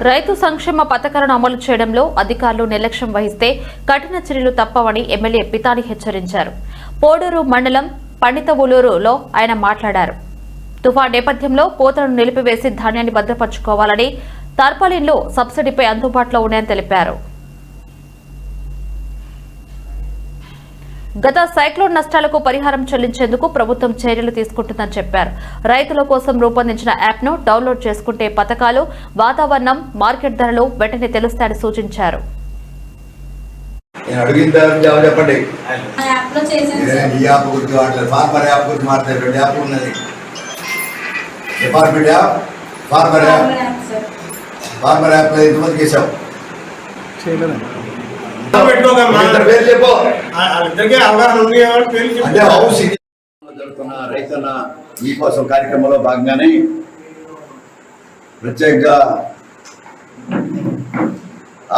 రైతు సంక్షేమ పథకాలను అమలు చేయడంలో అధికారులు నిర్లక్ష్యం వహిస్తే కఠిన చర్యలు తప్పవని ఎమ్మెల్యే పితాని హెచ్చరించారు. పోడూరు మండలం పండితవులూరులో ఆయన మాట్లాడారు. తుఫాన్ నేపథ్యంలో కోతలను నిలిపివేసి ధాన్యాన్ని భద్రపరచుకోవాలని, టార్పాలిన్లు సబ్సిడీపై అందుబాటులో ఉన్నాయని తెలిపారు. గత సైక్లోన్ నష్టాలకు పరిహారం చెల్లించేందుకు ప్రభుత్వం చర్యలు తీసుకుంటుందని చెప్పారు. రైతుల కోసం రూపొందించిన యాప్ను డౌన్లోడ్ చేసుకుంటే పథకాలు, వాతావరణం, మార్కెట్ ధరలు వెంటనే తెలుస్తాయని సూచించారు. రైతన్న మీకోసం కార్యక్రమంలో భాగంగానే ప్రత్యేకంగా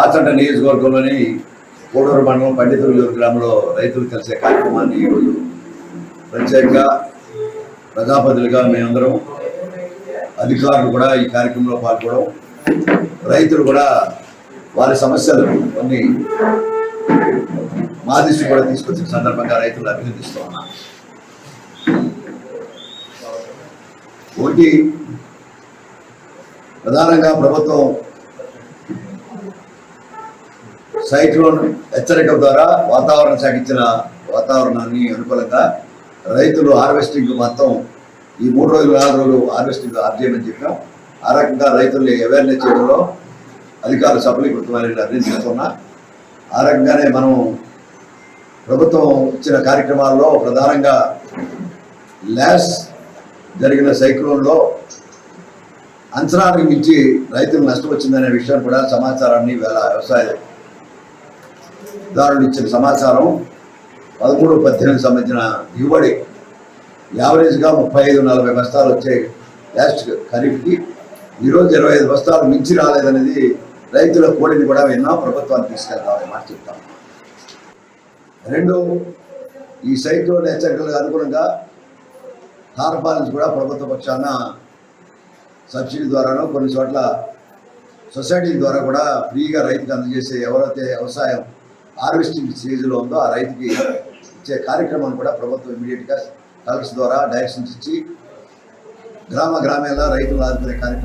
ఆచంట నియోజకవర్గంలోని కోడూరు మండలం పండితవులూరు గ్రామంలో రైతులు కలిసే కార్యక్రమాన్ని ఈరోజు ప్రత్యేకంగా ప్రజాప్రతినిధులుగా మేమందరం, అధికారులు కూడా ఈ కార్యక్రమంలో పాల్గొనడం, రైతులు కూడా వారి సమస్యలు కొన్ని మా దృష్టి కూడా తీసుకొచ్చిన సందర్భంగా రైతులు అభినందిస్తూ ఉన్నా. ఒకటి, ప్రధానంగా ప్రభుత్వం సైక్లోన్ హెచ్చరిక ద్వారా వాతావరణ శాఖ ఇచ్చిన వాతావరణాన్ని అనుకూలంగా రైతులు హార్వెస్టింగ్ మొత్తం ఈ 3 రోజులు 4 రోజులు హార్వెస్టింగ్ ఆఫ్ చేయమని చెప్పాం. ఆ రకంగా రైతుల్ని అవేర్నెస్ చేయడంలో అధికారులు సఫలీకృతమైన నిర్ణయిస్తున్నా. ఆ రకంగానే మనం ప్రభుత్వం ఇచ్చిన కార్యక్రమాల్లో ప్రధానంగా లాస్ జరిగిన సైక్లోన్లో అంచనానికి మించి రైతులు నష్టం వచ్చిందనే విషయాన్ని కూడా సమాచారాన్ని వ్యవసాయదారులు ఇచ్చిన సమాచారం 13-18 సంబంధించిన దిగుబడి యావరేజ్గా 35-40 బస్తాలు వచ్చే లాస్ట్ ఖరీఫ్కి ఈరోజు 25 బస్తాలు మించి రాలేదనేది రైతుల కోడిని కూడా విన్నాం. ప్రభుత్వాన్ని తీసుకెళ్తామని మాట చెప్తాం. 2, ఈ సైక్లోన్ హెచ్చరికలకు అనుగుణంగా టార్పాలిన్స్ కూడా ప్రభుత్వ పక్షాన సబ్సిడీ ద్వారానో కొన్ని చోట్ల సొసైటీ ద్వారా కూడా ఫ్రీగా రైతుకి అందజేసే, ఎవరైతే వ్యవసాయం హార్వెస్టింగ్ స్టేజ్లో ఉందో ఆ రైతుకి ఇచ్చే కార్యక్రమాన్ని కూడా ప్రభుత్వం ఇమీడియట్గా కలెక్టర్స్ ద్వారా డైరెక్షన్స్ ఇచ్చి గ్రామాల్లో రైతులు ఆదుకునే కార్యక్రమం